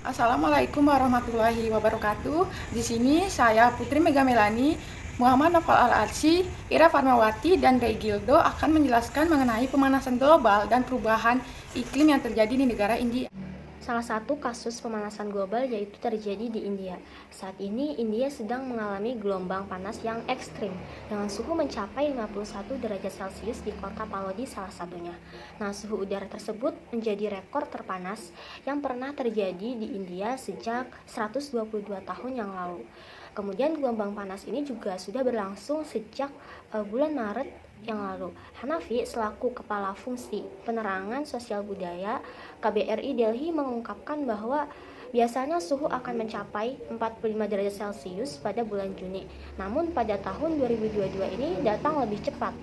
Assalamualaikum warahmatullahi wabarakatuh. Di sini saya Putri Mega Melani, Muhammad Noval Al-Arsy, Ira Farmawati, dan Regildo akan menjelaskan mengenai pemanasan global dan perubahan iklim yang terjadi di negara India. Salah satu kasus pemanasan global yaitu terjadi di India. Saat ini India sedang mengalami gelombang panas yang ekstrim dengan suhu mencapai 51 derajat Celcius di kota Palodi salah satunya. Nah, suhu udara tersebut menjadi rekor terpanas yang pernah terjadi di India sejak 122 tahun yang lalu. Kemudian gelombang panas ini juga sudah berlangsung sejak bulan Maret yang lalu. Hanafi selaku Kepala Fungsi Penerangan Sosial Budaya KBRI Delhi mengungkapkan bahwa biasanya suhu akan mencapai 45 derajat Celcius pada bulan Juni. Namun pada tahun 2022 ini datang lebih cepat.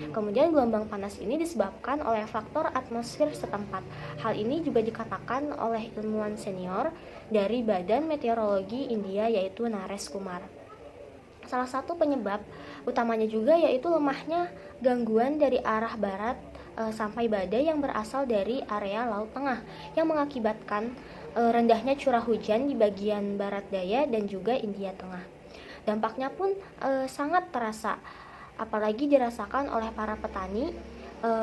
Kemudian gelombang panas ini disebabkan oleh faktor atmosfer setempat. Hal ini juga dikatakan oleh ilmuwan senior dari Badan Meteorologi India yaitu Naresh Kumar. Salah satu penyebab utamanya juga yaitu lemahnya gangguan dari arah barat sampai badai yang berasal dari area Laut Tengah yang mengakibatkan rendahnya curah hujan di bagian barat daya dan juga India Tengah. Dampaknya pun sangat terasa, apalagi dirasakan oleh para petani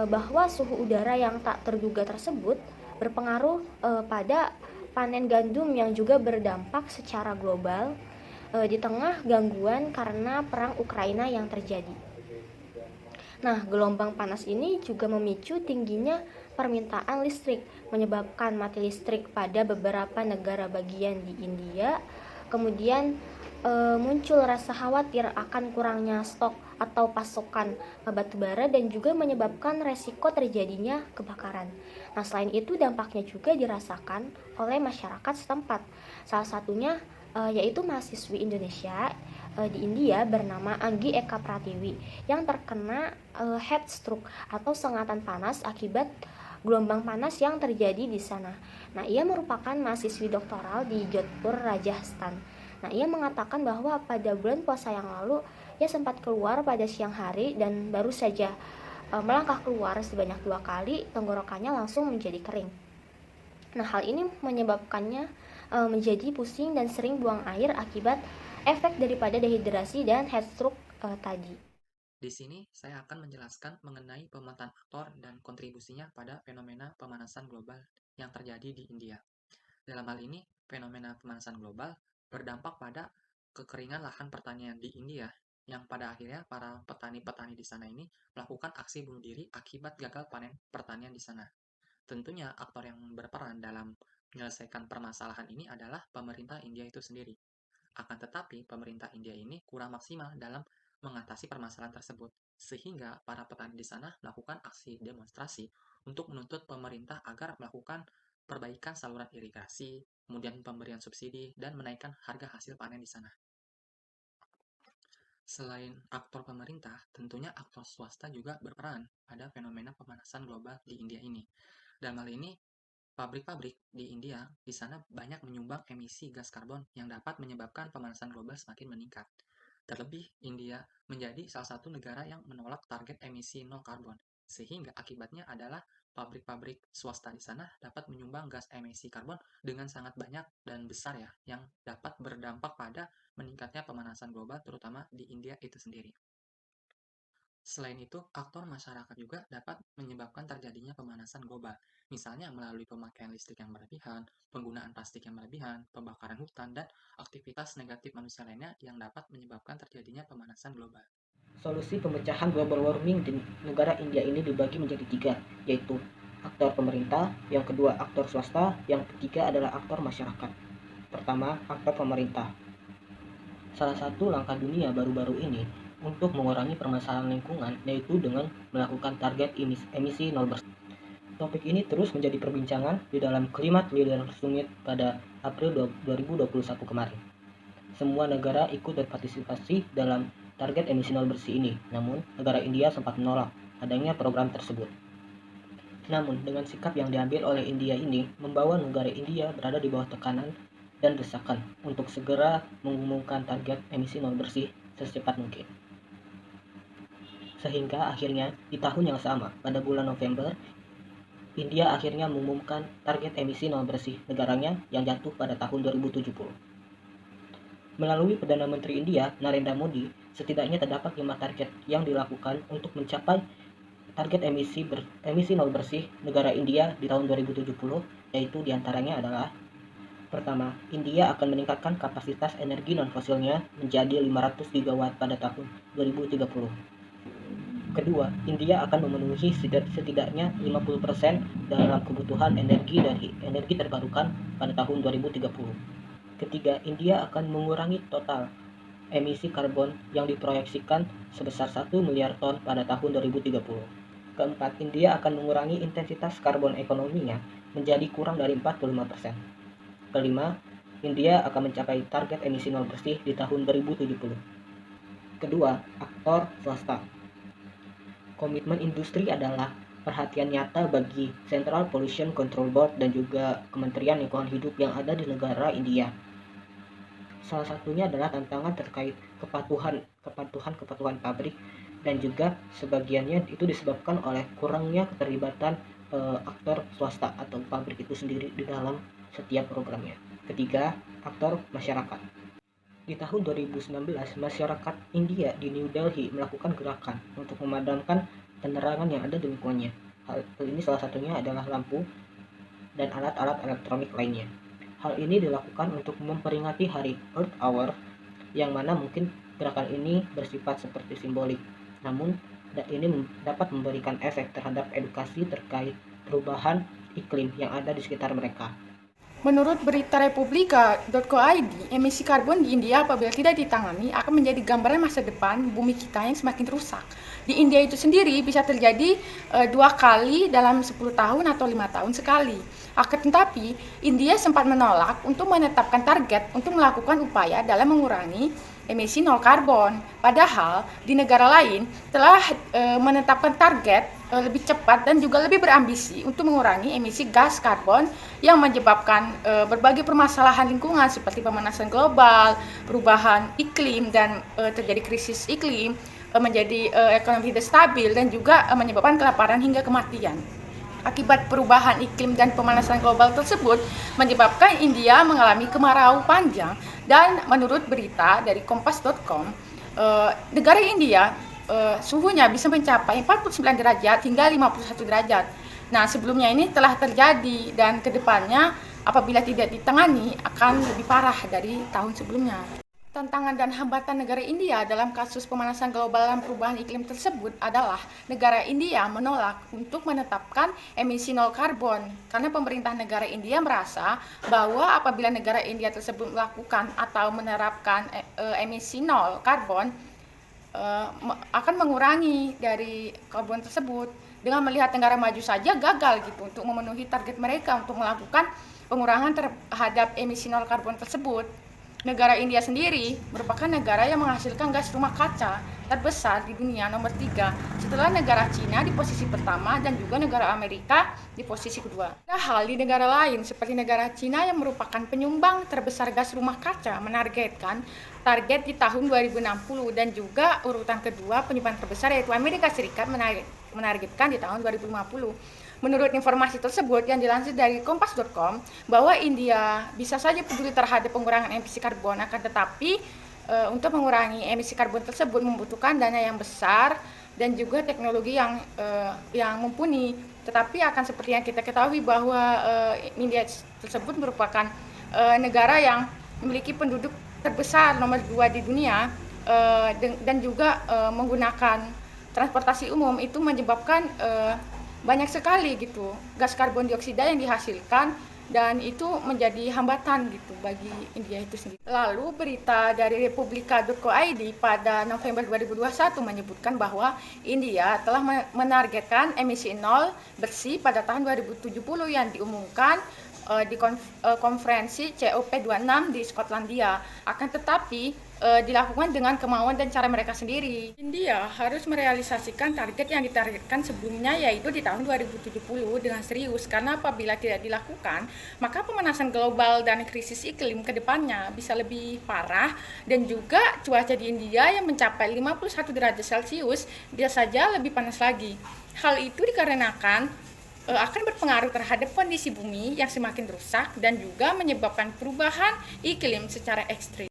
bahwa suhu udara yang tak terduga tersebut berpengaruh pada panen gandum yang juga berdampak secara global di tengah gangguan karena perang Ukraina yang terjadi. Nah, gelombang panas ini juga memicu tingginya permintaan listrik, menyebabkan mati listrik pada beberapa negara bagian di India. Kemudian muncul rasa khawatir akan kurangnya stok atau pasokan batu bara dan juga menyebabkan resiko terjadinya kebakaran. Nah, selain itu dampaknya juga dirasakan oleh masyarakat setempat. Salah satunya yaitu mahasiswi Indonesia di India bernama Anggi Eka Pratiwi yang terkena heat stroke atau sengatan panas akibat gelombang panas yang terjadi di sana. Nah, ia merupakan mahasiswi doktoral di Jodhpur, Rajasthan. Nah, ia mengatakan bahwa pada bulan puasa yang lalu ia sempat keluar pada siang hari dan baru saja melangkah keluar sebanyak 2 kali, tenggorokannya langsung menjadi kering. Nah, hal ini menyebabkannya menjadi pusing dan sering buang air akibat efek daripada dehidrasi dan heatstroke tadi. Di sini saya akan menjelaskan mengenai pemetaan aktor dan kontribusinya pada fenomena pemanasan global yang terjadi di India. Dalam hal ini, fenomena pemanasan global berdampak pada kekeringan lahan pertanian di India, yang pada akhirnya para petani-petani di sana ini melakukan aksi bunuh diri akibat gagal panen pertanian di sana. Tentunya aktor yang berperan dalam menyelesaikan permasalahan ini adalah pemerintah India itu sendiri. Akan tetapi, pemerintah India ini kurang maksimal dalam mengatasi permasalahan tersebut, sehingga para petani di sana melakukan aksi demonstrasi untuk menuntut pemerintah agar melakukan perbaikan saluran irigasi, kemudian pemberian subsidi, dan menaikkan harga hasil panen di sana. Selain aktor pemerintah, tentunya aktor swasta juga berperan pada fenomena pemanasan global di India ini. Dalam hal ini, pabrik-pabrik di India di sana banyak menyumbang emisi gas karbon yang dapat menyebabkan pemanasan global semakin meningkat. Terlebih, India menjadi salah satu negara yang menolak target emisi nol karbon, sehingga akibatnya adalah pabrik-pabrik swasta di sana dapat menyumbang gas emisi karbon dengan sangat banyak dan besar ya, yang dapat berdampak pada meningkatnya pemanasan global terutama di India itu sendiri. Selain itu, aktor masyarakat juga dapat menyebabkan terjadinya pemanasan global, misalnya melalui pemakaian listrik yang berlebihan, penggunaan plastik yang berlebihan, pembakaran hutan, dan aktivitas negatif manusia lainnya yang dapat menyebabkan terjadinya pemanasan global. Solusi pemecahan global warming di negara India ini dibagi menjadi 3, yaitu aktor pemerintah, yang kedua aktor swasta, yang ketiga adalah aktor masyarakat. Pertama, aktor pemerintah. Salah satu langkah dunia baru-baru ini untuk mengurangi permasalahan lingkungan yaitu dengan melakukan target emisi 0%. Topik ini terus menjadi perbincangan di dalam Climate Leader Summit pada April 2021 kemarin. Semua negara ikut berpartisipasi dalam target emisi nol bersih ini, namun negara India sempat menolak adanya program tersebut. Namun, dengan sikap yang diambil oleh India ini, membawa negara India berada di bawah tekanan dan desakan untuk segera mengumumkan target emisi nol bersih secepat mungkin. Sehingga akhirnya di tahun yang sama, pada bulan November, India akhirnya mengumumkan target emisi nol bersih negaranya yang jatuh pada tahun 2070. Melalui Perdana Menteri India, Narendra Modi, setidaknya terdapat 5 target yang dilakukan untuk mencapai target emisi nol bersih negara India di tahun 2070, yaitu diantaranya adalah: pertama, India akan meningkatkan kapasitas energi non-fosilnya menjadi 500 gigawatt pada tahun 2030. Kedua, India akan memenuhi setidaknya 50% dalam kebutuhan energi dari energi terbarukan pada tahun 2030. Ketiga, India akan mengurangi total emisi karbon yang diproyeksikan sebesar 1 miliar ton pada tahun 2030. Keempat, India akan mengurangi intensitas karbon ekonominya menjadi kurang dari 45%. Kelima, India akan mencapai target emisi nol bersih di tahun 2070. Kedua, aktor swasta. Komitmen industri adalah perhatian nyata bagi Central Pollution Control Board dan juga Kementerian Lingkungan Hidup yang ada di negara India. Salah satunya adalah tantangan terkait kepatuhan pabrik, dan juga sebagiannya itu disebabkan oleh kurangnya keterlibatan aktor swasta atau pabrik itu sendiri di dalam setiap programnya. Ketiga, aktor masyarakat. Di tahun 2019, masyarakat India di New Delhi melakukan gerakan untuk memadamkan penerangan yang ada di lingkungannya. Hal ini salah satunya adalah lampu dan alat-alat elektronik lainnya. Hal ini dilakukan untuk memperingati Hari Earth Hour, yang mana mungkin gerakan ini bersifat seperti simbolik, namun ini dapat memberikan efek terhadap edukasi terkait perubahan iklim yang ada di sekitar mereka. Menurut berita Republika.co.id, emisi karbon di India apabila tidak ditangani akan menjadi gambaran masa depan bumi kita yang semakin rusak. Di India itu sendiri bisa terjadi 2 kali dalam 10 tahun atau 5 tahun sekali. Akan tetapi, India sempat menolak untuk menetapkan target untuk melakukan upaya dalam mengurangi emisi nol karbon. Padahal di negara lain telah menetapkan target lebih cepat dan juga lebih berambisi untuk mengurangi emisi gas karbon yang menyebabkan berbagai permasalahan lingkungan seperti pemanasan global, perubahan iklim dan terjadi krisis iklim, menjadi ekonomi tidak stabil dan juga menyebabkan kelaparan hingga kematian. Akibat perubahan iklim dan pemanasan global tersebut menyebabkan India mengalami kemarau panjang, dan menurut berita dari kompas.com, negara India suhunya bisa mencapai 49 derajat hingga 51 derajat. Nah, sebelumnya ini telah terjadi dan kedepannya apabila tidak ditangani akan lebih parah dari tahun sebelumnya. Tantangan dan hambatan negara India dalam kasus pemanasan global dan perubahan iklim tersebut adalah negara India menolak untuk menetapkan emisi nol karbon karena pemerintah negara India merasa bahwa apabila negara India tersebut melakukan atau menerapkan emisi nol karbon akan mengurangi dari karbon tersebut. Dengan melihat negara maju saja gagal gitu untuk memenuhi target mereka untuk melakukan pengurangan terhadap emisi nol karbon tersebut. Negara India sendiri merupakan negara yang menghasilkan gas rumah kaca terbesar di dunia nomor 3 setelah negara Cina di posisi pertama dan juga negara Amerika di posisi kedua. Padahal di negara lain seperti negara Cina yang merupakan penyumbang terbesar gas rumah kaca menargetkan target di tahun 2060, dan juga urutan kedua penyumbang terbesar yaitu Amerika Serikat menargetkan di tahun 2050. Menurut informasi tersebut yang dilansir dari kompas.com, bahwa India bisa saja peduli terhadap pengurangan emisi karbon, akan tetapi untuk mengurangi emisi karbon tersebut membutuhkan dana yang besar dan juga teknologi yang mumpuni. Tetapi akan seperti yang kita ketahui bahwa India tersebut merupakan negara yang memiliki penduduk terbesar nomor 2 di dunia, dan juga menggunakan transportasi umum, itu menyebabkan banyak sekali gitu gas karbon dioksida yang dihasilkan, dan itu menjadi hambatan gitu bagi India itu sendiri. Lalu berita dari Republika.co.id pada November 2021 menyebutkan bahwa India telah menargetkan emisi nol bersih pada tahun 2070 yang diumumkan di konferensi COP26 di Skotlandia. Akan tetapi dilakukan dengan kemauan dan cara mereka sendiri. India harus merealisasikan target yang ditargetkan sebelumnya, yaitu di tahun 2070 dengan serius, karena apabila tidak dilakukan maka pemanasan global dan krisis iklim ke depannya bisa lebih parah, dan juga cuaca di India yang mencapai 51 derajat Celcius bisa saja lebih panas lagi. Hal itu dikarenakan akan berpengaruh terhadap kondisi bumi yang semakin rusak dan juga menyebabkan perubahan iklim secara ekstrim.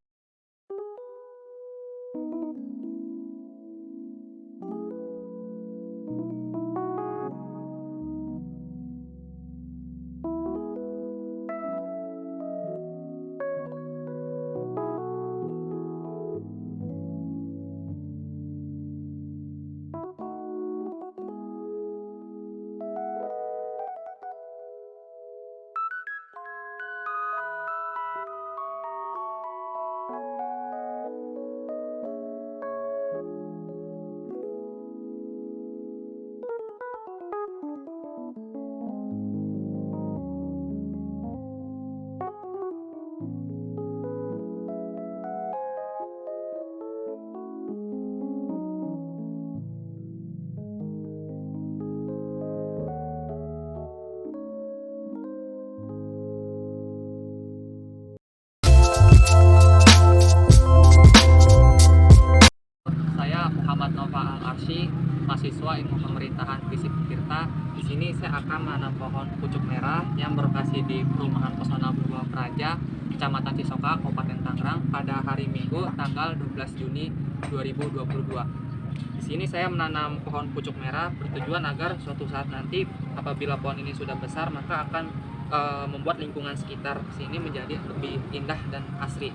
Saya Muhammad Nova Al-Arsy, mahasiswa Ilmu Pemerintahan FISIP Tirta. Di sini saya akan menanam pohon pucuk merah yang berlokasi di Perumahan Pesona Purba Praja, Kecamatan Cisoka, Kabupaten Tangerang pada hari Minggu tanggal 12 Juni 2022. Di sini saya menanam pohon pucuk merah bertujuan agar suatu saat nanti apabila pohon ini sudah besar maka akan membuat lingkungan sekitar sini menjadi lebih indah dan asri.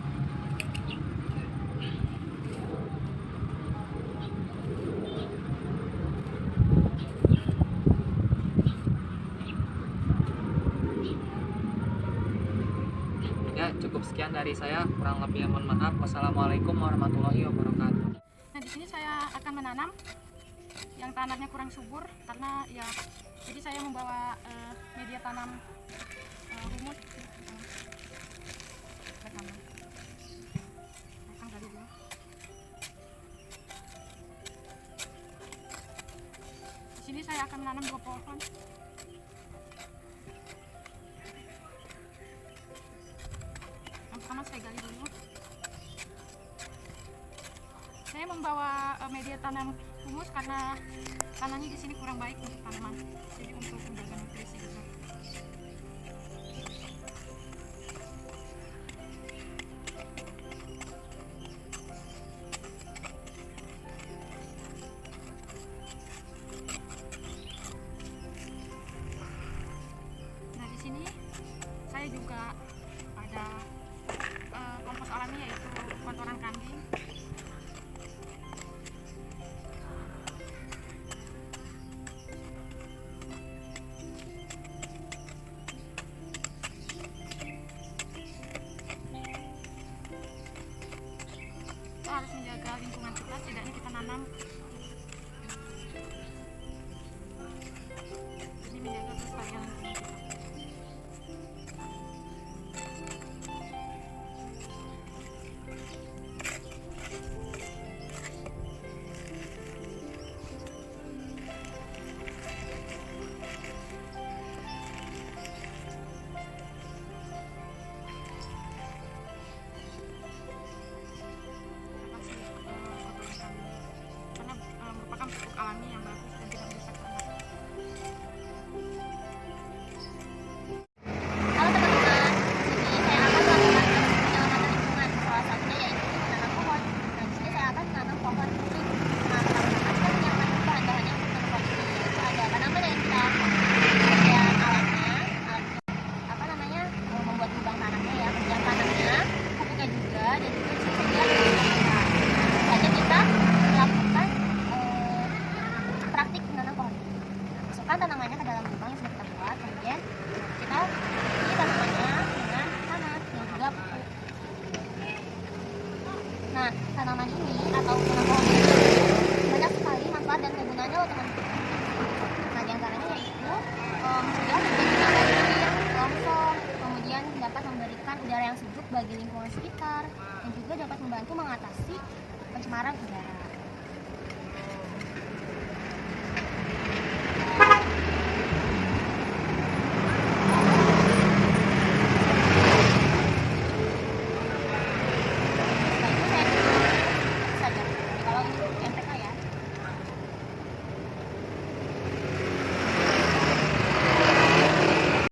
Ya, cukup sekian dari saya. Kurang lebihnya mohon maaf. Wassalamualaikum warahmatullahi wabarakatuh. Nah, di sini saya akan menanam yang tanahnya kurang subur karena ya, jadi saya membawa media tanam humus. Di sini saya akan menanam 2 pohon. Yang pertama saya gali dulu. Saya membawa media tanam humus karena tanahnya di sini kurang baik untuk tanaman. Jadi untuk menjaga nutrisi juga. Nah, di sini saya juga ada kompos alami, yaitu kotoran kambing. Kita harus menjaga lingkungan kita, setidaknya kita nanam ini menjaga kelestarian lingkungan kita. Karena merupakan pupuk alami yang bagus dan tidak merusak tanah. Halo teman-teman, di sini saya akan melakukan penyelamatan lingkungan. Salah satunya yaitu menanam pohon. Nah, di sini saya akan menanam pohon kucing. Nah, teman-teman kita menyiapkan bahan-bahan yang menanam pohon ini, yaitu ada tanaman yang kita kemudian alatnya, apa namanya, membuat lubang tanahnya ya, kemudian tanahnya, pupuknya juga, dan juga di sini saya kita saja kita melakukan praktik menanam pohon. Nah, masukkan tanamannya ke dalam lubang yang sudah kita buat, kemudian kita isi tanamannya dengan tanah dan juga pupuk. Nah, tanaman ini atau menanam pohon ini banyak sekali manfaat dan kegunaannya loh teman-teman. Nah, diantaranya yaitu mencegah terjadinya banjir, longsor, kemudian dapat memberikan udara yang sejuk bagi lingkungan sekitar, dan juga dapat membantu mengatasi pencemaran udara.